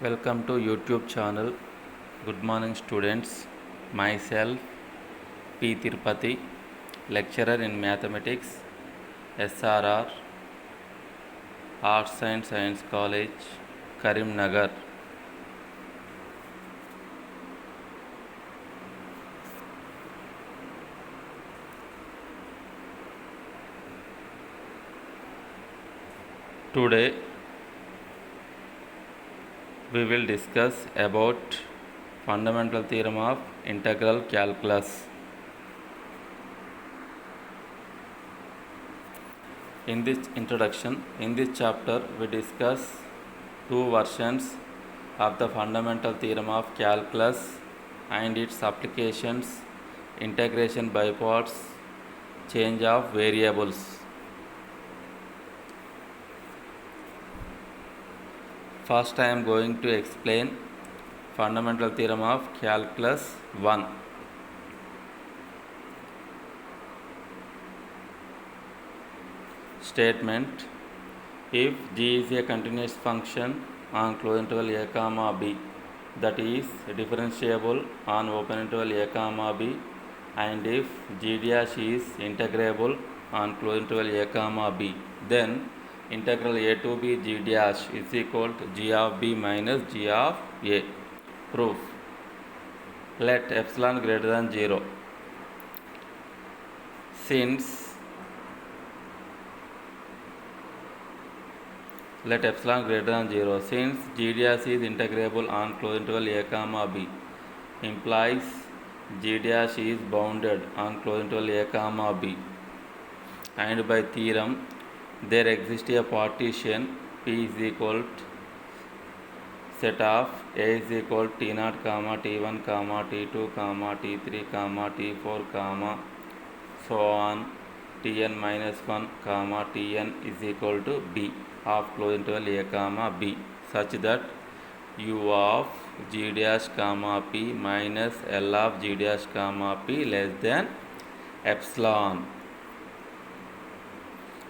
Welcome to YouTube channel. Good morning students. Myself P. Tirupati, lecturer in mathematics, SRR, Arts and Science College, Karimnagar. Today we will discuss about fundamental theorem of integral calculus. In this introduction, in this chapter we discuss two versions of the fundamental theorem of calculus and its applications, integration by parts, change of variables. First I am going to explain fundamental theorem of calculus 1. Statement: if g is a continuous function on closed interval a comma b, that is differentiable on open interval a comma b, and if g dash is integrable on closed interval a comma b, then integral a to b g dash is equal to g of b minus g of a. Proof: let epsilon greater than 0. Let epsilon greater than 0. Since g dash is integrable on closed interval a comma b, implies g dash is bounded on closed interval a comma b, and by theorem there exists a partition p is equal to set of a is equal to t0 comma t1 comma t2 comma t3 comma t4 comma so on tn minus 1 comma tn is equal to b of closed interval a comma b, such that u of g dash comma p minus l of g dash comma p less than epsilon.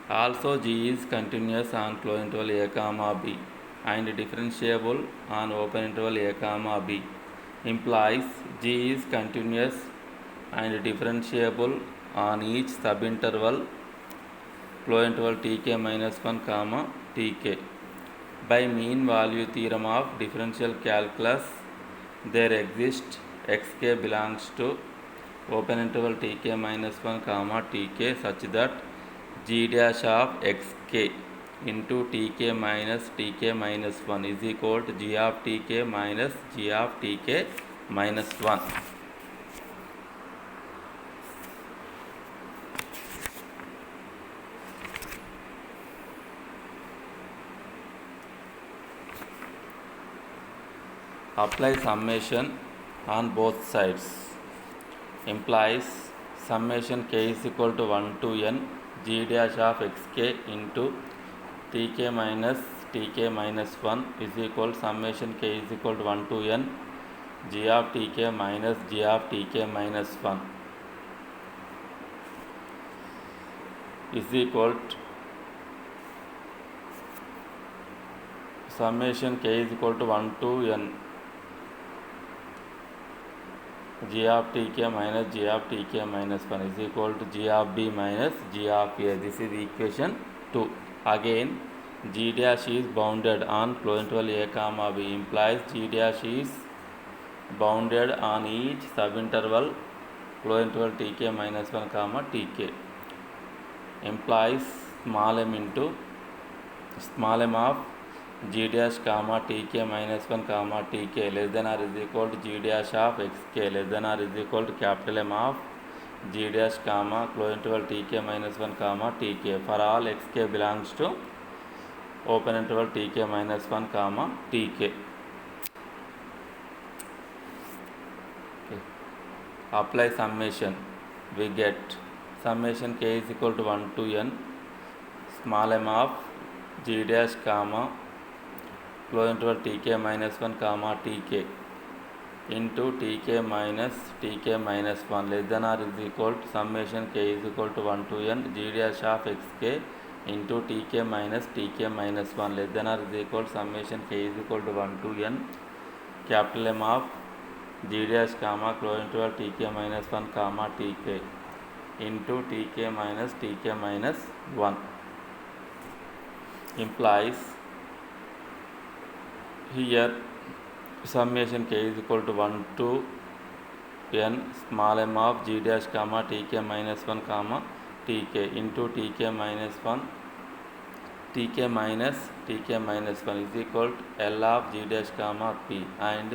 Also g is continuous on closed interval a comma b and differentiable on open interval a comma b, implies g is continuous and differentiable on each subinterval closed interval tk minus 1 comma tk. By mean value theorem of differential calculus, there exists xk belongs to open interval tk minus 1 comma tk such that g dash of xk into tk minus 1 is equal to g of tk minus g of tk minus 1. Apply summation on both sides. Implies summation k is equal to 1 to n g dash of xk into tk minus 1 is equal to summation k is equal to 1 to n g of tk minus g of tk minus 1 is equal to summation k is equal to 1 to n g of tk minus g of tk minus 1 is equal to g of b minus g of a. This is equation 2. Again, g dash is bounded on closed interval a comma b, implies g dash is bounded on each subinterval closed interval tk minus 1 comma tk, implies small m into small m of g dash comma tk minus 1 comma tk less than or is equal to g dash of xk less than or is equal to capital M of g dash comma closed interval tk minus 1 comma tk for all xk belongs to open interval tk minus 1 comma tk. Okay. Apply summation. We get summation k is equal to 1 to n small m of g dash comma closed interval tk minus 1 comma tk into tk minus 1 less than or is equal to summation k is equal to 1 to n g dash of xk into tk minus tk minus 1 less than or is equal summation k is equal to 1 to n capital M of g dash comma close interval tk minus 1 comma tk into tk minus 1 implies here summation k is equal to 1 to n small m of g dash comma tk minus 1 comma tk into tk minus 1 tk minus 1 is equal to L of g dash comma p and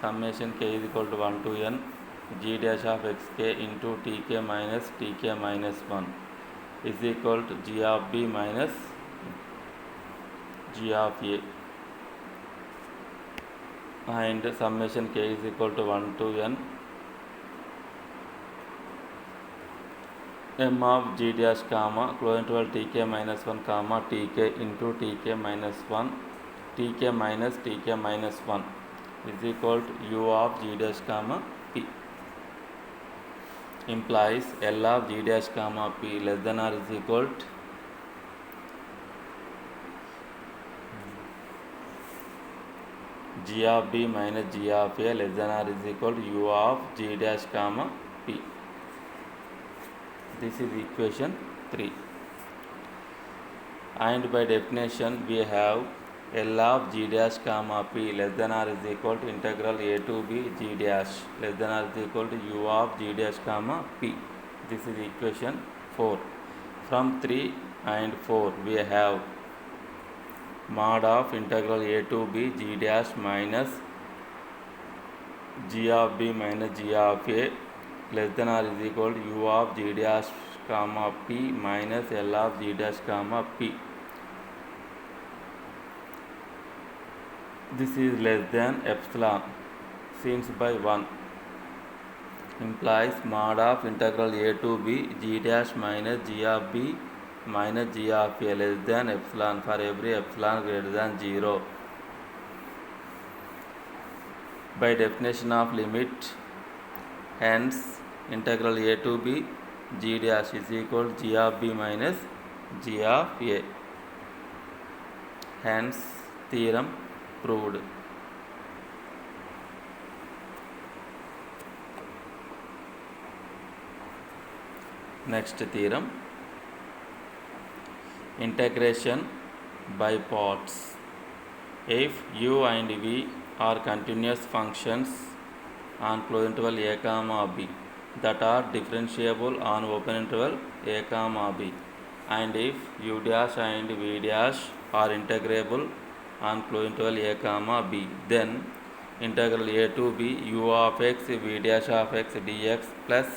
summation k is equal to 1 to n g dash of xk into tk minus 1 is equal to g of b minus g of a and summation k is equal to 1 to n m of g dash comma close interval tk minus 1 comma tk into tk minus 1 is equal to u of g dash comma p implies L of g dash comma p less than or is equal to g of b minus g of a less than or is equal to u of g dash comma p. This is equation 3 and by definition we have L of g dash comma p less than or is equal to integral a to b g dash less than or is equal to u of g dash comma p. This is equation 4. From 3 and 4 we have mod of integral a to b g dash minus g of b minus g of a less than or is equal to u of g dash comma p minus L of g dash comma p. This is less than epsilon since by 1 implies mod of integral a to b g dash minus g of b minus g of a less than epsilon for every epsilon greater than 0. By definition of limit, hence integral a to b g dash is equal to g of b minus g of a. Hence theorem proved. Next theorem, integration by parts. If u and v are continuous functions on closed interval a comma b that are differentiable on open interval a comma b, and if u dash and v dash are integrable on closed interval a comma b, then integral a to b u of x v dash of x dx plus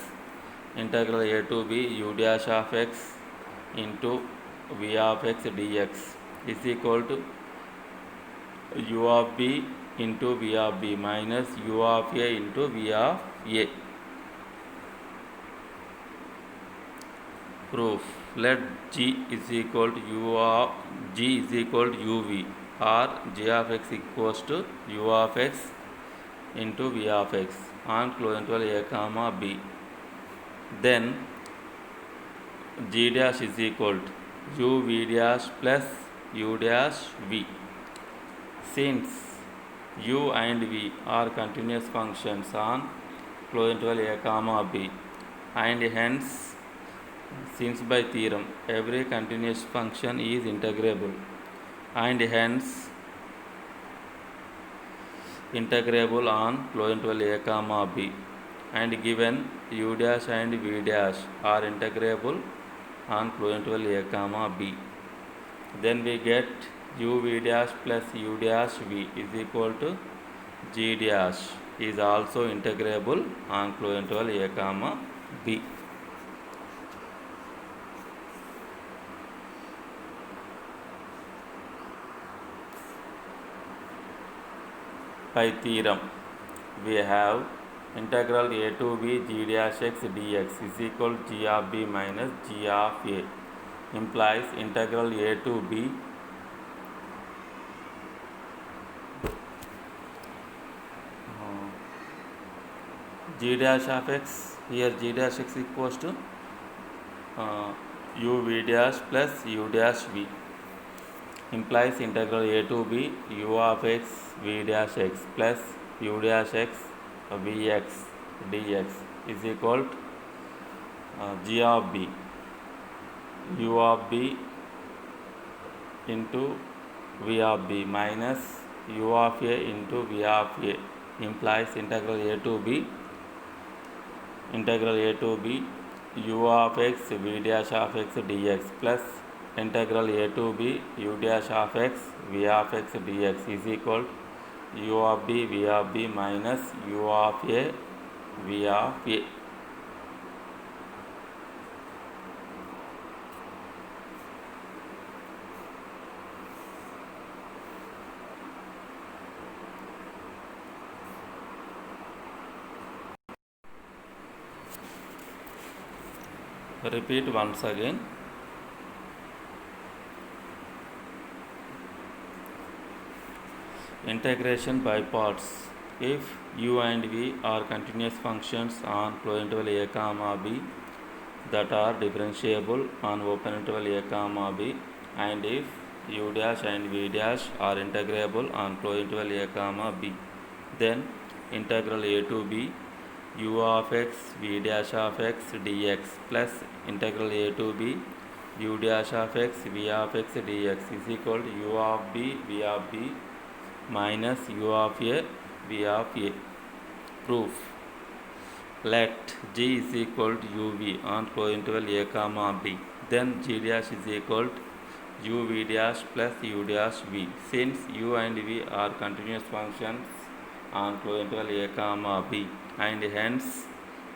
integral a to b u dash of x into v of x dx is equal to u of b into v of b minus u of a into v of a. Proof: let g is equal to u of g is equal to uv or g of x equals to u of x into v of x on closed interval a comma b. Then g dash is equal to u v dash plus u dash v. Since u and v are continuous functions on closed interval a comma b, and hence since by theorem every continuous function is integrable, and hence integrable on closed interval a comma b, and given u dash and v dash are integrable on closed interval a comma b, then we get u v dash plus u dash v is equal to g dash is also integrable on closed interval a comma b. By theorem we have integral a to b g dash x dx is equal to g of b minus g of a implies integral a to b g dash of x, here g dash x equals to u v dash plus u dash v implies integral a to b u of x v dash x plus u dash x vx dx is equal to g of b u of b into v of b minus u of a into v of a implies integral a to b u of x v dash of x dx plus integral a to b u dash of x v of x dx is equal to u of b v of b minus u of a v of a. Repeat once again. Integration by parts. If u and v are continuous functions on closed interval a comma b that are differentiable on open interval a comma b, and if u dash and v dash are integrable on closed interval a comma b, then integral a to b u of x v dash of x dx plus integral a to b u dash of x v of x dx is equal to u of b v of b minus u of a v of a. Proof. Let g is equal to uv on closed interval a comma b, then g dash is equal to uv dash plus u dash v. Since u and v are continuous functions on closed interval a comma b and hence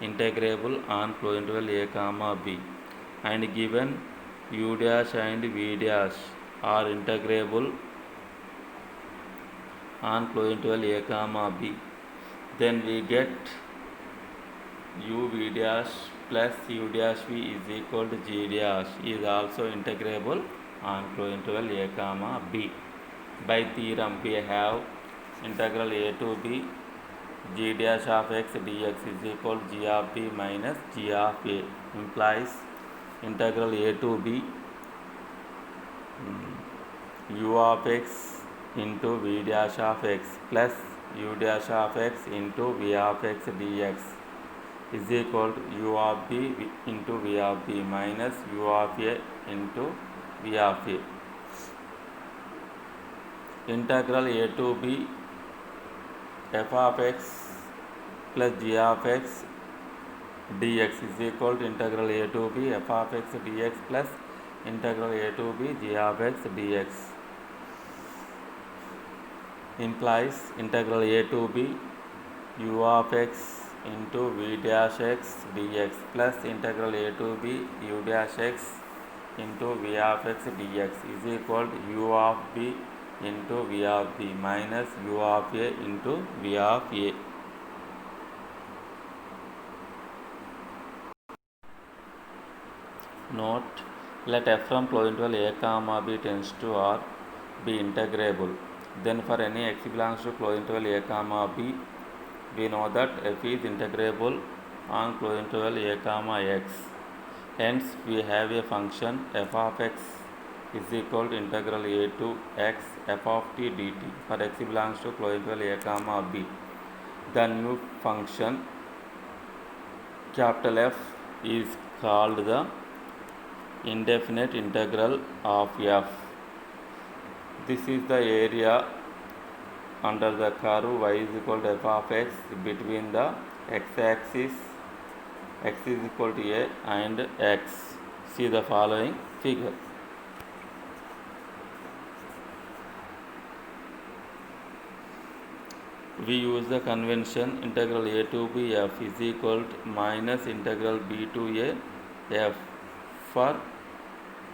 integrable on closed interval a comma b, and given u dash and v dash are integrable on closed interval a comma b, then we get u v dash plus u dash v is equal to g dash is also integrable on closed interval a comma b. By theorem we have integral a to b g dash of x dx is equal to g of b minus g of a implies integral a to b u of x into v dash of x plus u dash of x into v of x dx is equal to u of b into v of b minus u of a into v of a. Integral a to b f of x plus g of x dx is equal to integral a to b f of x dx plus integral a to b g of x dx implies integral a to b u of x into v dash x dx plus integral a to b u dash x into v of x dx is equal to u of b into v of b minus u of a into v of a. Note, let f from closed interval a comma b tends to R be integrable. Then for any x belongs to closed interval a comma b, we know that f is integrable on closed interval a comma x. Hence we have a function f of x is equal to integral a to x f of t dt for x belongs to closed interval a comma b. The new function capital F is called the indefinite integral of f. This is the area under the curve y is equal to f of x between the x-axis x is equal to a and x. See the following figure. We use the convention integral a to b f is equal to minus integral b to a f for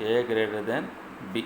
a greater than b.